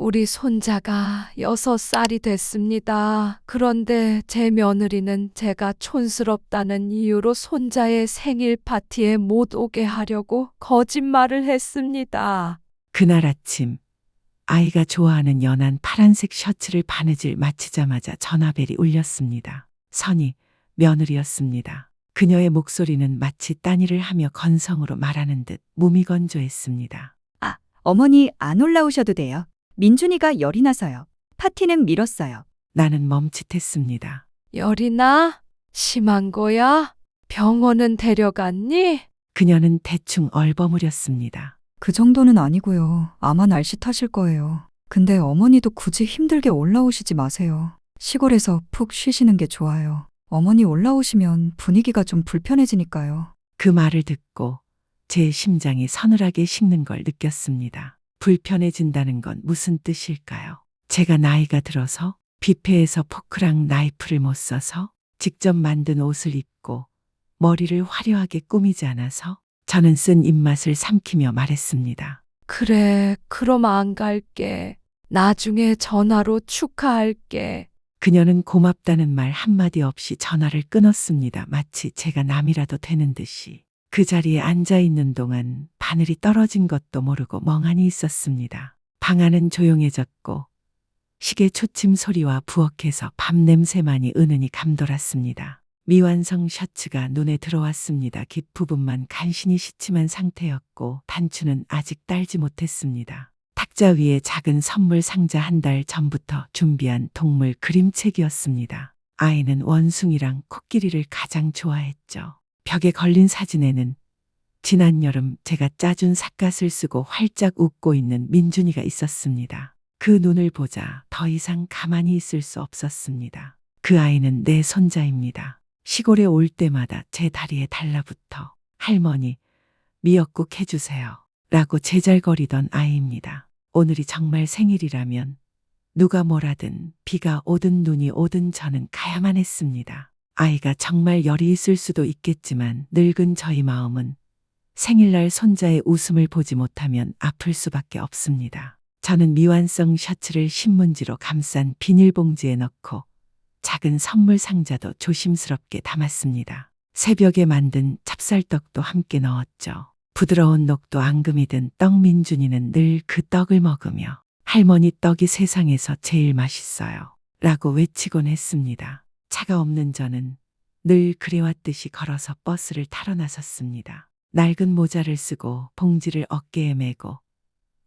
우리 손자가 6살이 됐습니다. 그런데 제 며느리는 제가 촌스럽다는 이유로 손자의 생일 파티에 못 오게 하려고 거짓말을 했습니다. 그날 아침 아이가 좋아하는 연한 파란색 셔츠를 바느질 마치자마자 전화벨이 울렸습니다. 선희, 며느리였습니다. 그녀의 목소리는 마치 딴일을 하며 건성으로 말하는 듯 무미건조했습니다. 아, 어머니 안 올라오셔도 돼요. 민준이가 열이 나서요. 파티는 미뤘어요. 나는 멈칫했습니다. 열이 나? 심한 거야? 병원은 데려갔니? 그녀는 대충 얼버무렸습니다. 그 정도는 아니고요. 아마 날씨 탓일 거예요. 근데 어머니도 굳이 힘들게 올라오시지 마세요. 시골에서 푹 쉬시는 게 좋아요. 어머니 올라오시면 분위기가 좀 불편해지니까요. 그 말을 듣고 제 심장이 서늘하게 식는 걸 느꼈습니다. 불편해진다는 건 무슨 뜻일까요? 제가 나이가 들어서 뷔페에서 포크랑 나이프를 못 써서 직접 만든 옷을 입고 머리를 화려하게 꾸미지 않아서 저는 쓴 입맛을 삼키며 말했습니다. 그래, 그럼 안 갈게. 나중에 전화로 축하할게. 그녀는 고맙다는 말 한마디 없이 전화를 끊었습니다. 마치 제가 남이라도 되는 듯이. 그 자리에 앉아 있는 동안 바늘이 떨어진 것도 모르고 멍하니 있었습니다. 방 안은 조용해졌고 시계 초침 소리와 부엌에서 밤 냄새만이 은은히 감돌았습니다. 미완성 셔츠가 눈에 들어왔습니다. 깃 부분만 간신히 시침한 상태였고 단추는 아직 딸지 못했습니다. 탁자 위에 작은 선물 상자 한 달 전부터 준비한 동물 그림책이었습니다. 아이는 원숭이랑 코끼리를 가장 좋아했죠. 벽에 걸린 사진에는 지난 여름 제가 짜준 삿갓을 쓰고 활짝 웃고 있는 민준이가 있었습니다. 그 눈을 보자 더 이상 가만히 있을 수 없었습니다. 그 아이는 내 손자입니다. 시골에 올 때마다 제 다리에 달라붙어 할머니 미역국 해주세요 라고 제잘거리던 아이입니다. 오늘이 정말 생일이라면 누가 뭐라든 비가 오든 눈이 오든 저는 가야만 했습니다. 아이가 정말 열이 있을 수도 있겠지만 늙은 저희 마음은 생일날 손자의 웃음을 보지 못하면 아플 수밖에 없습니다. 저는 미완성 셔츠를 신문지로 감싼 비닐봉지에 넣고 작은 선물 상자도 조심스럽게 담았습니다. 새벽에 만든 찹쌀떡도 함께 넣었죠. 부드러운 녹도 앙금이 든 떡 민준이는 늘 그 떡을 먹으며 할머니 떡이 세상에서 제일 맛있어요 라고 외치곤 했습니다. 차가 없는 저는 늘 그래왔듯이 걸어서 버스를 타러 나섰습니다. 낡은 모자를 쓰고 봉지를 어깨에 메고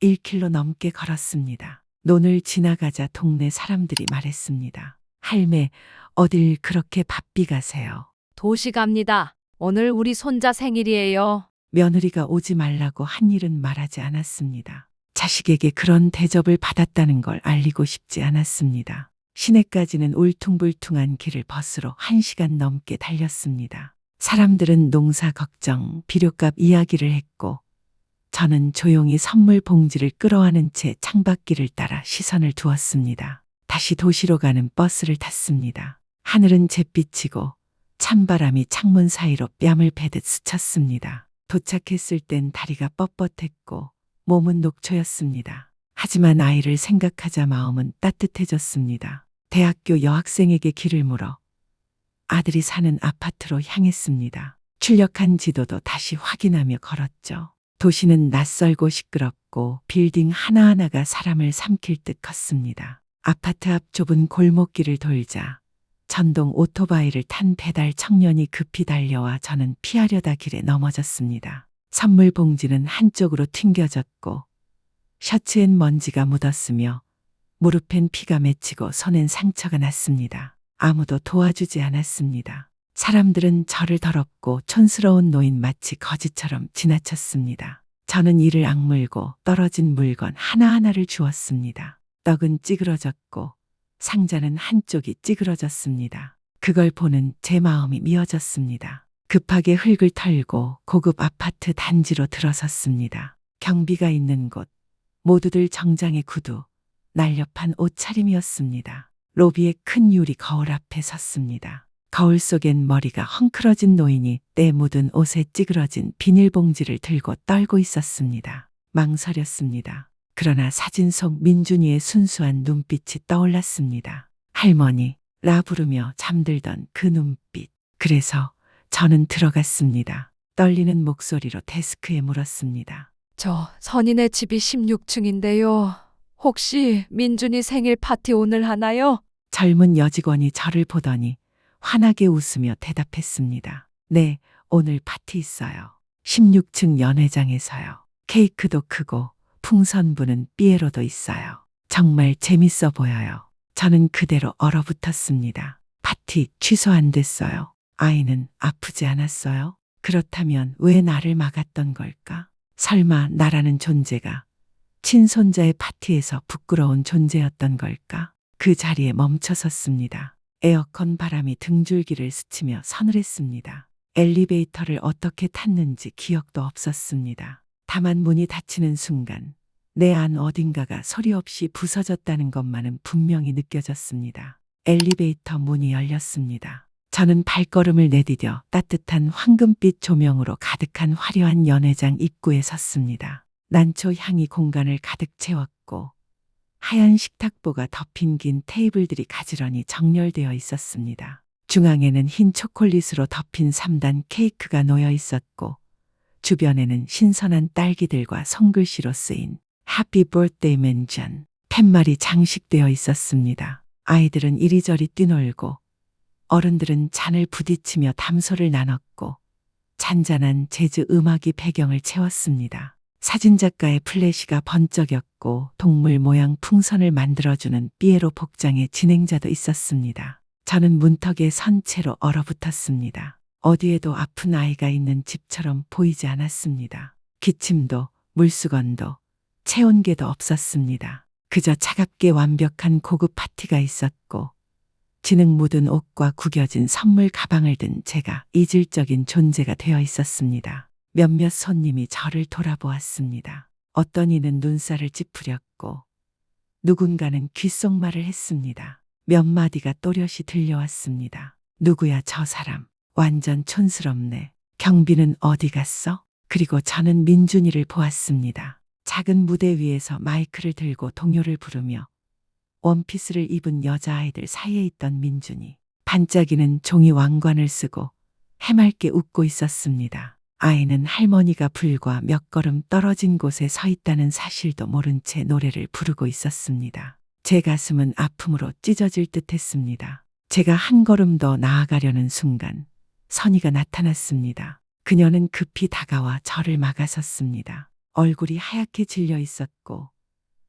1km 넘게 걸었습니다. 논을 지나가자 동네 사람들이 말했습니다. 할매, 어딜 그렇게 바삐 가세요? 도시 갑니다. 오늘 우리 손자 생일이에요. 며느리가 오지 말라고 한 일은 말하지 않았습니다. 자식에게 그런 대접을 받았다는 걸 알리고 싶지 않았습니다. 시내까지는 울퉁불퉁한 길을 버스로 1시간 넘게 달렸습니다. 사람들은 농사 걱정, 비료값 이야기를 했고 저는 조용히 선물 봉지를 끌어안은 채 창밖길을 따라 시선을 두었습니다. 다시 도시로 가는 버스를 탔습니다. 하늘은 잿빛이고 찬바람이 창문 사이로 뺨을 베듯 스쳤습니다. 도착했을 땐 다리가 뻣뻣했고 몸은 녹초였습니다. 하지만 아이를 생각하자 마음은 따뜻해졌습니다. 대학교 여학생에게 길을 물어 아들이 사는 아파트로 향했습니다. 출력한 지도도 다시 확인하며 걸었죠. 도시는 낯설고 시끄럽고 빌딩 하나하나가 사람을 삼킬 듯 컸습니다. 아파트 앞 좁은 골목길을 돌자 전동 오토바이를 탄 배달 청년이 급히 달려와 저는 피하려다 길에 넘어졌습니다. 선물 봉지는 한쪽으로 튕겨졌고 셔츠엔 먼지가 묻었으며 무릎엔 피가 맺히고 손엔 상처가 났습니다. 아무도 도와주지 않았습니다. 사람들은 저를 더럽고 촌스러운 노인 마치 거지처럼 지나쳤습니다. 저는 이를 악물고 떨어진 물건 하나하나를 주웠습니다. 떡은 찌그러졌고 상자는 한쪽이 찌그러졌습니다. 그걸 보는 제 마음이 미어졌습니다. 급하게 흙을 털고 고급 아파트 단지로 들어섰습니다. 경비가 있는 곳, 모두들 정장의 구두, 날렵한 옷차림이었습니다. 로비의 큰 유리 거울 앞에 섰습니다. 거울 속엔 머리가 헝클어진 노인이 때 묻은 옷에 찌그러진 비닐봉지를 들고 떨고 있었습니다. 망설였습니다. 그러나 사진 속 민준이의 순수한 눈빛이 떠올랐습니다. 할머니, 라 부르며 잠들던 그 눈빛. 그래서 저는 들어갔습니다. 떨리는 목소리로 데스크에 물었습니다. 저 선인의 집이 16층인데요. 혹시 민준이 생일 파티 오늘 하나요? 젊은 여직원이 저를 보더니 환하게 웃으며 대답했습니다. 네, 오늘 파티 있어요. 16층 연회장에서요. 케이크도 크고 풍선 부는 삐에로도 있어요. 정말 재밌어 보여요. 저는 그대로 얼어붙었습니다. 파티 취소 안 됐어요. 아이는 아프지 않았어요? 그렇다면 왜 나를 막았던 걸까? 설마 나라는 존재가 친손자의 파티에서 부끄러운 존재였던 걸까? 그 자리에 멈춰섰습니다. 에어컨 바람이 등줄기를 스치며 서늘했습니다. 엘리베이터를 어떻게 탔는지 기억도 없었습니다. 다만 문이 닫히는 순간 내 안 어딘가가 소리 없이 부서졌다는 것만은 분명히 느껴졌습니다. 엘리베이터 문이 열렸습니다. 저는 발걸음을 내디뎌 따뜻한 황금빛 조명으로 가득한 화려한 연회장 입구에 섰습니다. 난초 향이 공간을 가득 채웠고 하얀 식탁보가 덮인 긴 테이블들이 가지런히 정렬되어 있었습니다. 중앙에는 흰 초콜릿으로 덮인 3단 케이크가 놓여 있었고 주변에는 신선한 딸기들과 손글씨로 쓰인 Happy Birthday 맨전 팻말이 장식되어 있었습니다. 아이들은 이리저리 뛰놀고 어른들은 잔을 부딪히며 담소를 나눴고 잔잔한 재즈 음악이 배경을 채웠습니다. 사진작가의 플래시가 번쩍였고 동물 모양 풍선을 만들어주는 삐에로 복장의 진행자도 있었습니다. 저는 문턱에 선 채로 얼어붙었습니다. 어디에도 아픈 아이가 있는 집처럼 보이지 않았습니다. 기침도 물수건도 체온계도 없었습니다. 그저 차갑게 완벽한 고급 파티가 있었고 진흙 묻은 옷과 구겨진 선물 가방을 든 제가 이질적인 존재가 되어 있었습니다. 몇몇 손님이 저를 돌아보았습니다. 어떤 이는 눈살을 찌푸렸고 누군가는 귓속말을 했습니다. 몇 마디가 또렷이 들려왔습니다. 누구야 저 사람. 완전 촌스럽네. 경비는 어디 갔어? 그리고 저는 민준이를 보았습니다. 작은 무대 위에서 마이크를 들고 동요를 부르며 원피스를 입은 여자아이들 사이에 있던 민준이 반짝이는 종이 왕관을 쓰고 해맑게 웃고 있었습니다. 아이는 할머니가 불과 몇 걸음 떨어진 곳에 서 있다는 사실도 모른 채 노래를 부르고 있었습니다. 제 가슴은 아픔으로 찢어질 듯 했습니다. 제가 한 걸음 더 나아가려는 순간 선이가 나타났습니다. 그녀는 급히 다가와 저를 막아섰습니다. 얼굴이 하얗게 질려 있었고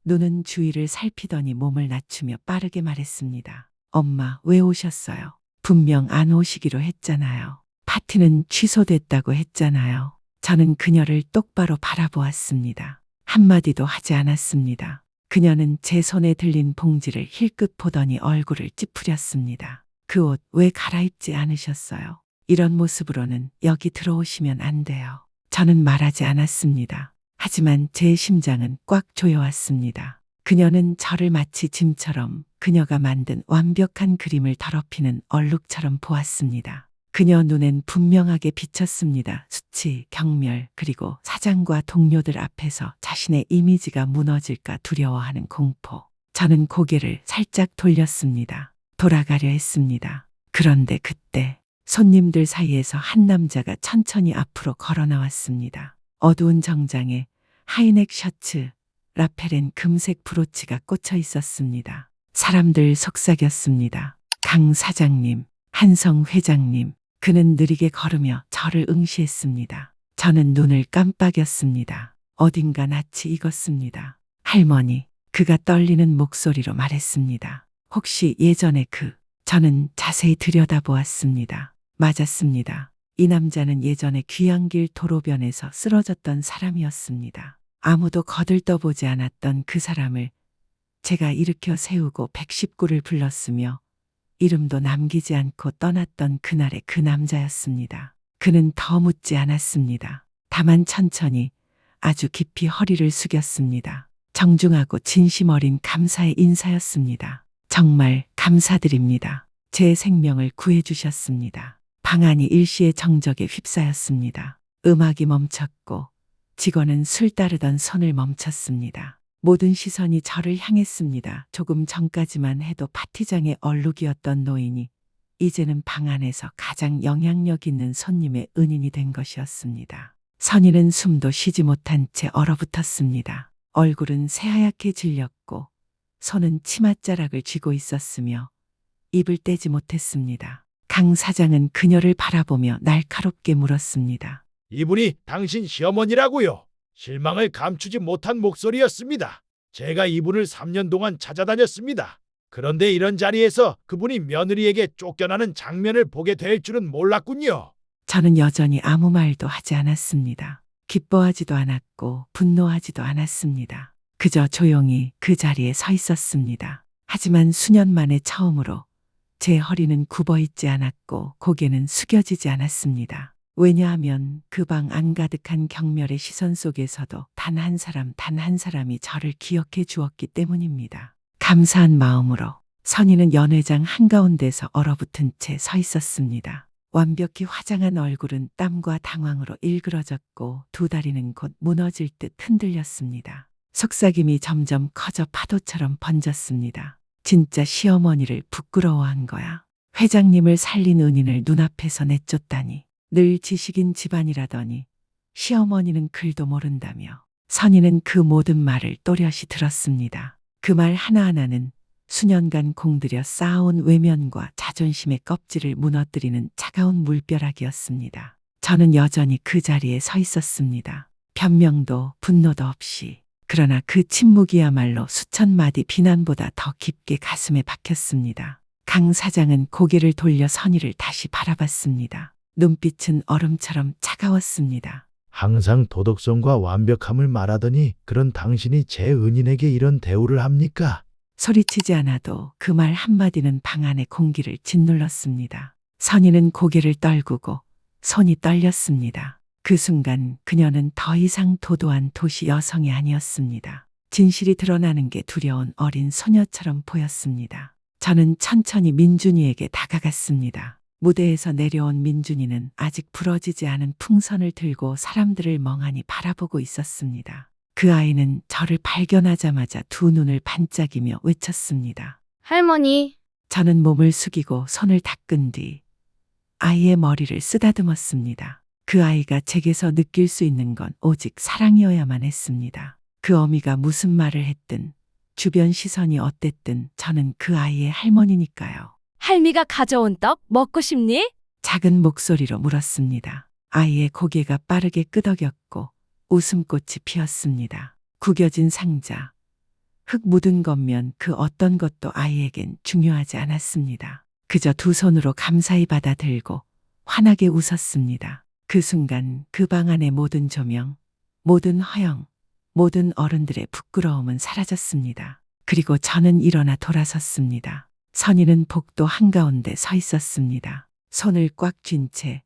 눈은 주위를 살피더니 몸을 낮추며 빠르게 말했습니다. 엄마, 왜 오셨어요? 분명 안 오시기로 했잖아요. 파티는 취소됐다고 했잖아요. 저는 그녀를 똑바로 바라보았습니다. 한마디도 하지 않았습니다. 그녀는 제 손에 들린 봉지를 힐끗 보더니 얼굴을 찌푸렸습니다. 그 옷 왜 갈아입지 않으셨어요? 이런 모습으로는 여기 들어오시면 안 돼요. 저는 말하지 않았습니다. 하지만 제 심장은 꽉 조여왔습니다. 그녀는 저를 마치 짐처럼 그녀가 만든 완벽한 그림을 더럽히는 얼룩처럼 보았습니다. 그녀 눈엔 분명하게 비쳤습니다. 수치, 경멸, 그리고 사장과 동료들 앞에서 자신의 이미지가 무너질까 두려워하는 공포. 저는 고개를 살짝 돌렸습니다. 돌아가려 했습니다. 그런데 그때 손님들 사이에서 한 남자가 천천히 앞으로 걸어 나왔습니다. 어두운 정장에 하이넥 셔츠, 라펠엔 금색 브로치가 꽂혀 있었습니다. 사람들 속삭였습니다. 강 사장님, 한성 회장님. 그는 느리게 걸으며 저를 응시했습니다. 저는 눈을 깜빡였습니다. 어딘가 낯이 익었습니다. 할머니, 그가 떨리는 목소리로 말했습니다. 혹시 예전에 저는 자세히 들여다보았습니다. 맞았습니다. 이 남자는 예전에 귀향길 도로변에서 쓰러졌던 사람이었습니다. 아무도 거들떠보지 않았던 그 사람을 제가 일으켜 세우고 119를 불렀으며 이름도 남기지 않고 떠났던 그날의 그 남자였습니다. 그는 더 묻지 않았습니다. 다만 천천히 아주 깊이 허리를 숙였습니다. 정중하고 진심 어린 감사의 인사였습니다. 정말 감사드립니다. 제 생명을 구해주셨습니다. 방안이 일시의 정적에 휩싸였습니다. 음악이 멈췄고 직원은 술 따르던 손을 멈췄습니다. 모든 시선이 저를 향했습니다. 조금 전까지만 해도 파티장의 얼룩이었던 노인이 이제는 방 안에서 가장 영향력 있는 손님의 은인이 된 것이었습니다. 선희는 숨도 쉬지 못한 채 얼어붙었습니다. 얼굴은 새하얗게 질렸고 손은 치맛자락을 쥐고 있었으며 입을 떼지 못했습니다. 강 사장은 그녀를 바라보며 날카롭게 물었습니다. 이분이 당신 시어머니라고요. 실망을 감추지 못한 목소리였습니다. 제가 이분을 3년 동안 찾아다녔습니다. 그런데 이런 자리에서 그분이 며느리에게 쫓겨나는 장면을 보게 될 줄은 몰랐군요. 저는 여전히 아무 말도 하지 않았습니다. 기뻐하지도 않았고 분노하지도 않았습니다. 그저 조용히 그 자리에 서 있었습니다. 하지만 수년 만에 처음으로 제 허리는 굽어 있지 않았고 고개는 숙여지지 않았습니다. 왜냐하면 그 방 안 가득한 경멸의 시선 속에서도 단 한 사람이 저를 기억해 주었기 때문입니다. 감사한 마음으로 선희는 연회장 한가운데서 얼어붙은 채 서 있었습니다. 완벽히 화장한 얼굴은 땀과 당황으로 일그러졌고 두 다리는 곧 무너질 듯 흔들렸습니다. 속삭임이 점점 커져 파도처럼 번졌습니다. 진짜 시어머니를 부끄러워한 거야. 회장님을 살린 은인을 눈앞에서 내쫓다니. 늘 지식인 집안이라더니 시어머니는 글도 모른다며. 선희는 그 모든 말을 또렷이 들었습니다. 그 말 하나하나는 수년간 공들여 쌓아온 외면과 자존심의 껍질을 무너뜨리는 차가운 물벼락이었습니다. 저는 여전히 그 자리에 서 있었습니다. 변명도 분노도 없이. 그러나 그 침묵이야말로 수천 마디 비난보다 더 깊게 가슴에 박혔습니다. 강 사장은 고개를 돌려 선희를 다시 바라봤습니다. 눈빛은 얼음처럼 차가웠습니다. 항상 도덕성과 완벽함을 말하더니 그런 당신이 제 은인에게 이런 대우를 합니까? 소리치지 않아도 그 말 한마디는 방 안의 공기를 짓눌렀습니다. 선희는 고개를 떨구고 손이 떨렸습니다. 그 순간 그녀는 더 이상 도도한 도시 여성이 아니었습니다. 진실이 드러나는 게 두려운 어린 소녀처럼 보였습니다. 저는 천천히 민준이에게 다가갔습니다. 무대에서 내려온 민준이는 아직 부러지지 않은 풍선을 들고 사람들을 멍하니 바라보고 있었습니다. 그 아이는 저를 발견하자마자 두 눈을 반짝이며 외쳤습니다. 할머니, 저는 몸을 숙이고 손을 닦은 뒤 아이의 머리를 쓰다듬었습니다. 그 아이가 제게서 느낄 수 있는 건 오직 사랑이어야만 했습니다. 그 어미가 무슨 말을 했든 주변 시선이 어땠든 저는 그 아이의 할머니니까요. 할미가 가져온 떡 먹고 싶니? 작은 목소리로 물었습니다. 아이의 고개가 빠르게 끄덕였고 웃음꽃이 피었습니다. 구겨진 상자, 흙 묻은 겉면 그 어떤 것도 아이에겐 중요하지 않았습니다. 그저 두 손으로 감사히 받아들고 환하게 웃었습니다. 그 순간 그 방 안의 모든 조명, 모든 허영, 모든 어른들의 부끄러움은 사라졌습니다. 그리고 저는 일어나 돌아섰습니다. 선희는 복도 한가운데 서 있었습니다. 손을 꽉 쥔 채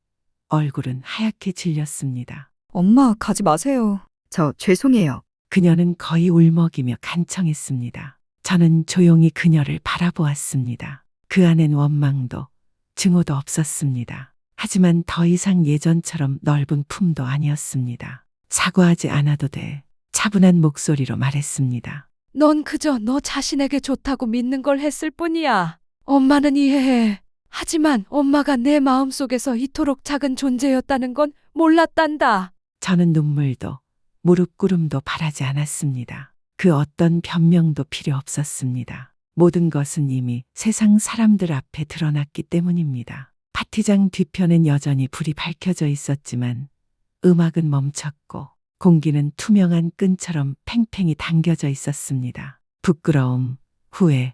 얼굴은 하얗게 질렸습니다. 엄마, 가지 마세요. 저 죄송해요. 그녀는 거의 울먹이며 간청했습니다. 저는 조용히 그녀를 바라보았습니다. 그 안엔 원망도 증오도 없었습니다. 하지만 더 이상 예전처럼 넓은 품도 아니었습니다. 사과하지 않아도 돼. 차분한 목소리로 말했습니다. 넌 그저 너 자신에게 좋다고 믿는 걸 했을 뿐이야. 엄마는 이해해. 하지만 엄마가 내 마음속에서 이토록 작은 존재였다는 건 몰랐단다. 저는 눈물도 무릎 꿇음도 바라지 않았습니다. 그 어떤 변명도 필요 없었습니다. 모든 것은 이미 세상 사람들 앞에 드러났기 때문입니다. 파티장 뒤편엔 여전히 불이 밝혀져 있었지만 음악은 멈췄고 공기는 투명한 끈처럼 팽팽히 당겨져 있었습니다. 부끄러움, 후회,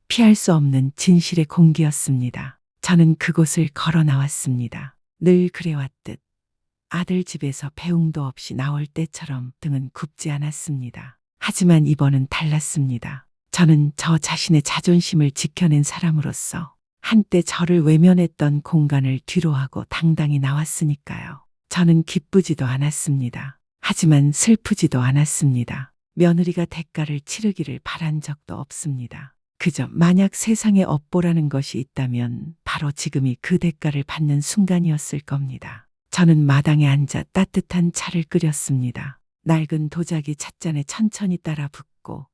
피할 수 없는 진실의 공기였습니다. 저는 그곳을 걸어 나왔습니다. 늘 그래왔듯 아들 집에서 배웅도 없이 나올 때처럼 등은 굽지 않았습니다. 하지만 이번은 달랐습니다. 저는 저 자신의 자존심을 지켜낸 사람으로서 한때 저를 외면했던 공간을 뒤로하고 당당히 나왔으니까요. 저는 기쁘지도 않았습니다. 하지만 슬프지도 않았습니다. 며느리가 대가를 치르기를 바란 적도 없습니다. 그저 만약 세상에 업보라는 것이 있다면 바로 지금이 그 대가를 받는 순간이었을 겁니다. 저는 마당에 앉아 따뜻한 차를 끓였습니다. 낡은 도자기 찻잔에 천천히 따라 붓고 걷고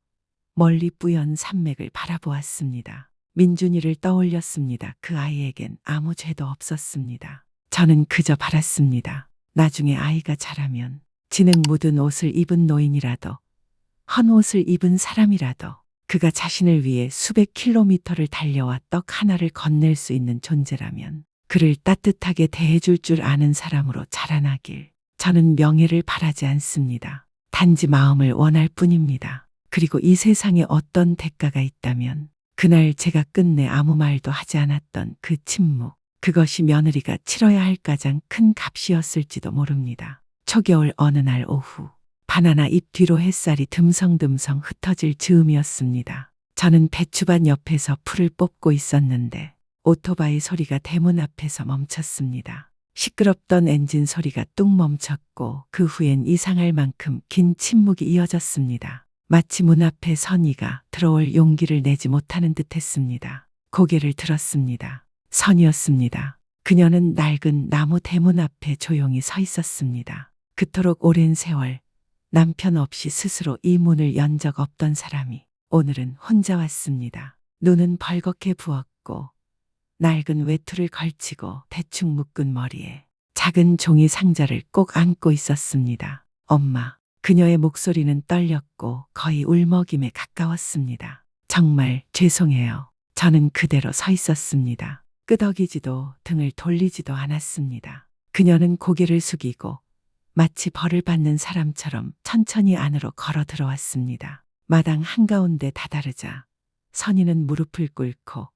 멀리 뿌연 산맥을 바라보았습니다. 민준이를 떠올렸습니다. 그 아이에겐 아무 죄도 없었습니다. 저는 그저 바랐습니다. 나중에 아이가 자라면 진흙 묻은 옷을 입은 노인이라도 헌 옷을 입은 사람이라도 그가 자신을 위해 수백 킬로미터를 달려와 떡 하나를 건넬 수 있는 존재라면 그를 따뜻하게 대해줄 줄 아는 사람으로 자라나길. 저는 명예를 바라지 않습니다. 단지 마음을 원할 뿐입니다. 그리고 이 세상에 어떤 대가가 있다면 그날 제가 끝내 아무 말도 하지 않았던 그 침묵, 그것이 며느리가 치러야 할 가장 큰 값이었을지도 모릅니다. 초겨울 어느 날 오후, 바나나 잎 뒤로 햇살이 듬성듬성 흩어질 즈음이었습니다. 저는 배추밭 옆에서 풀을 뽑고 있었는데 오토바이 소리가 대문 앞에서 멈췄습니다. 시끄럽던 엔진 소리가 뚝 멈췄고 그 후엔 이상할 만큼 긴 침묵이 이어졌습니다. 마치 문 앞에 선이가 들어올 용기를 내지 못하는 듯했습니다. 고개를 들었습니다. 선이었습니다. 그녀는 낡은 나무 대문 앞에 조용히 서 있었습니다. 그토록 오랜 세월 남편 없이 스스로 이 문을 연 적 없던 사람이 오늘은 혼자 왔습니다. 눈은 벌겋게 부었고 낡은 외투를 걸치고 대충 묶은 머리에 작은 종이 상자를 꼭 안고 있었습니다. 엄마. 그녀의 목소리는 떨렸고 거의 울먹임에 가까웠습니다. 정말 죄송해요. 저는 그대로 서 있었습니다. 끄덕이지도 등을 돌리지도 않았습니다. 그녀는 고개를 숙이고 마치 벌을 받는 사람처럼 천천히 안으로 걸어 들어왔습니다. 마당 한가운데 다다르자 선희는 무릎을 꿇고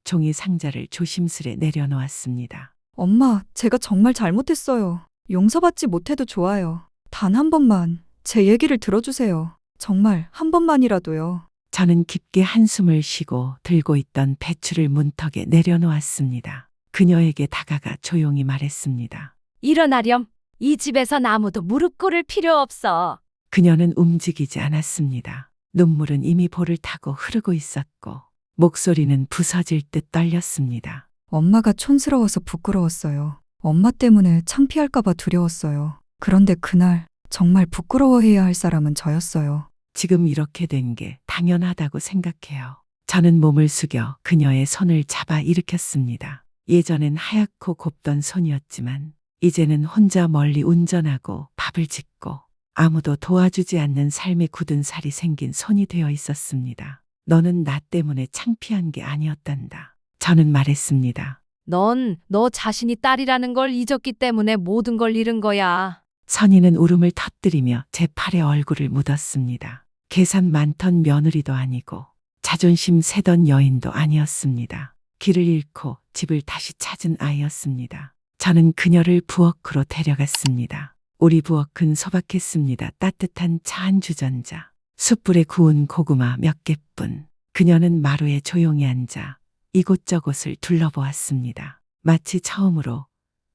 종이 상자를 조심스레 내려놓았습니다. 엄마, 제가 정말 잘못했어요. 용서받지 못해도 좋아요. 단 한 번만 제 얘기를 들어주세요. 정말 한 번만이라도요. 저는 깊게 한숨을 쉬고 들고 있던 배추를 문턱에 내려놓았습니다. 그녀에게 다가가 조용히 말했습니다. 일어나렴. 이 집에선 아무도 무릎 꿇을 필요 없어. 그녀는 움직이지 않았습니다. 눈물은 이미 볼을 타고 흐르고 있었고 목소리는 부서질 듯 떨렸습니다. 엄마가 촌스러워서 부끄러웠어요. 엄마 때문에 창피할까봐 두려웠어요. 그런데 그날 정말 부끄러워해야 할 사람은 저였어요. 지금 이렇게 된 게 당연하다고 생각해요. 저는 몸을 숙여 그녀의 손을 잡아 일으켰습니다. 예전엔 하얗고 곱던 손이었지만 이제는 혼자 멀리 운전하고 밥을 짓고 아무도 도와주지 않는 삶에 굳은 살이 생긴 손이 되어 있었습니다. 너는 나 때문에 창피한 게 아니었단다. 저는 말했습니다. 넌 너 자신이 딸이라는 걸 잊었기 때문에 모든 걸 잃은 거야. 선희는 울음을 터뜨리며 제 팔에 얼굴을 묻었습니다. 계산 많던 며느리도 아니고 자존심 세던 여인도 아니었습니다. 길을 잃고 집을 다시 찾은 아이였습니다. 저는 그녀를 부엌으로 데려갔습니다. 우리 부엌은 소박했습니다. 따뜻한 차 한 주전자, 숯불에 구운 고구마 몇 개뿐. 그녀는 마루에 조용히 앉아 이곳저곳을 둘러보았습니다. 마치 처음으로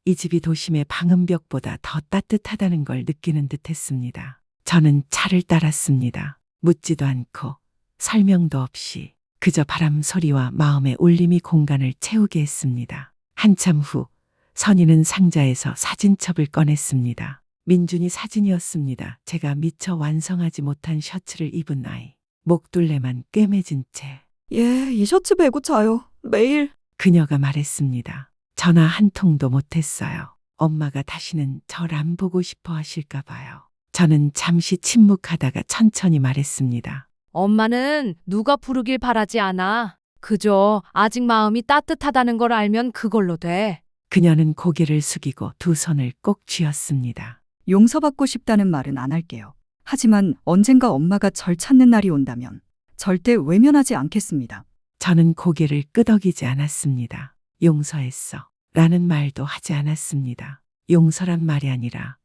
이 집이 도심의 방음벽보다 더 따뜻하다는 걸 느끼는 듯했습니다. 저는 차를 따랐습니다. 묻지도 않고 설명도 없이 그저 바람 소리와 마음의 울림이 공간을 채우게 했습니다. 한참 후 선희는 상자에서 사진첩을 꺼냈습니다. 민준이 사진이었습니다. 제가 미처 완성하지 못한 셔츠를 입은 아이. 목둘레만 꿰매진 채. 예, 이 셔츠 베고 자요. 매일. 그녀가 말했습니다. 전화 한 통도 못했어요. 엄마가 다시는 절 안 보고 싶어 하실까 봐요. 저는 잠시 침묵하다가 천천히 말했습니다. 엄마는 누가 부르길 바라지 않아. 그저 아직 마음이 따뜻하다는 걸 알면 그걸로 돼. 그녀는 고개를 숙이고 두 손을 꼭 쥐었습니다. 용서받고 싶다는 말은 안 할게요. 하지만 언젠가 엄마가 절 찾는 날이 온다면 절대 외면하지 않겠습니다. 저는 고개를 끄덕이지 않았습니다. 용서했어. 라는 말도 하지 않았습니다. 용서란 말이 아니라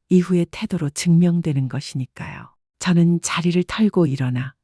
이후의 태도로 증명되는 것이니까요. 저는 자리를 털고 일어나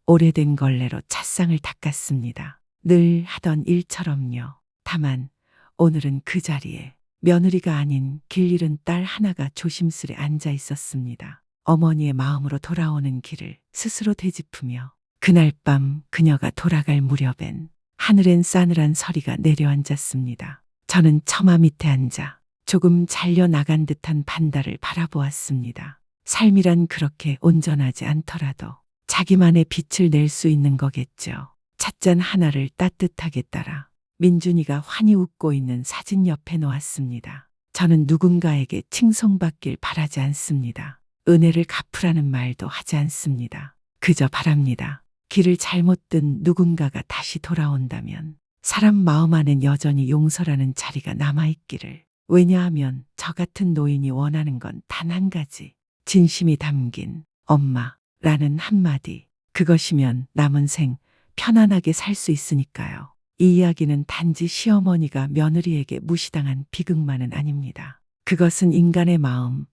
오래된 걸레로 찻상을 닦았습니다. 늘 하던 일처럼요. 다만 오늘은 그 자리에 며느리가 아닌 길 잃은 딸 하나가 조심스레 앉아 있었습니다. 어머니의 마음으로 돌아오는 길을 스스로 되짚으며 그날 밤 그녀가 돌아갈 무렵엔 하늘엔 싸늘한 서리가 내려앉았습니다. 저는 처마 밑에 앉아 조금 잘려나간 듯한 반달을 바라보았습니다. 삶이란 그렇게 온전하지 않더라도 자기만의 빛을 낼 수 있는 거겠죠. 찻잔 하나를 따뜻하게 따라 민준이가 환히 웃고 있는 사진 옆에 놓았습니다. 저는 누군가에게 칭송받길 바라지 않습니다. 은혜를 갚으라는 말도 하지 않습니다. 그저 바랍니다. 길을 잘못 든 누군가가 다시 돌아온다면 사람 마음 안엔 여전히 용서라는 자리가 남아있기를. 왜냐하면 저 같은 노인이 원하는 건 단 한 가지. 진심이 담긴 엄마라는 한마디. 그것이면 남은 생 편안하게 살 수 있으니까요. 이 이야기는 단지 시어머니가 며느리에게 무시당한 비극만은 아닙니다. 그것은 인간의 마음,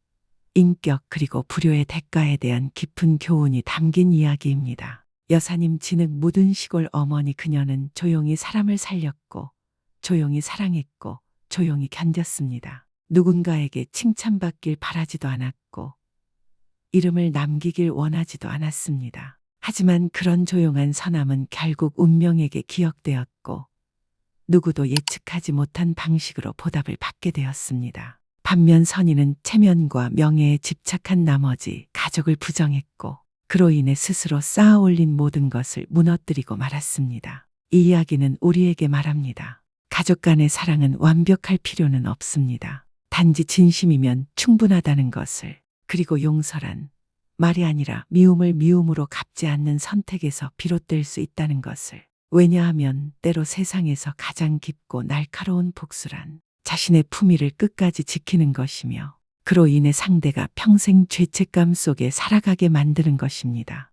인격 그리고 불효의 대가에 대한 깊은 교훈이 담긴 이야기입니다. 여사님 진흙 묻은 시골 어머니 그녀는 조용히 사람을 살렸고 조용히 사랑했고 조용히 견뎠습니다. 누군가에게 칭찬받길 바라지도 않았고 이름을 남기길 원하지도 않았습니다. 하지만 그런 조용한 선함은 결국 운명에게 기억되었고 누구도 예측하지 못한 방식으로 보답을 받게 되었습니다. 반면 선의는 체면과 명예에 집착한 나머지 가족을 부정했고 그로 인해 스스로 쌓아 올린 모든 것을 무너뜨리고 말았습니다. 이 이야기는 우리에게 말합니다. 가족 간의 사랑은 완벽할 필요는 없습니다. 단지 진심이면 충분하다는 것을. 그리고 용서란 말이 아니라 미움을 미움으로 갚지 않는 선택에서 비롯될 수 있다는 것을. 왜냐하면 때로 세상에서 가장 깊고 날카로운 복수란 자신의 품위를 끝까지 지키는 것이며 그로 인해 상대가 평생 죄책감 속에 살아가게 만드는 것입니다.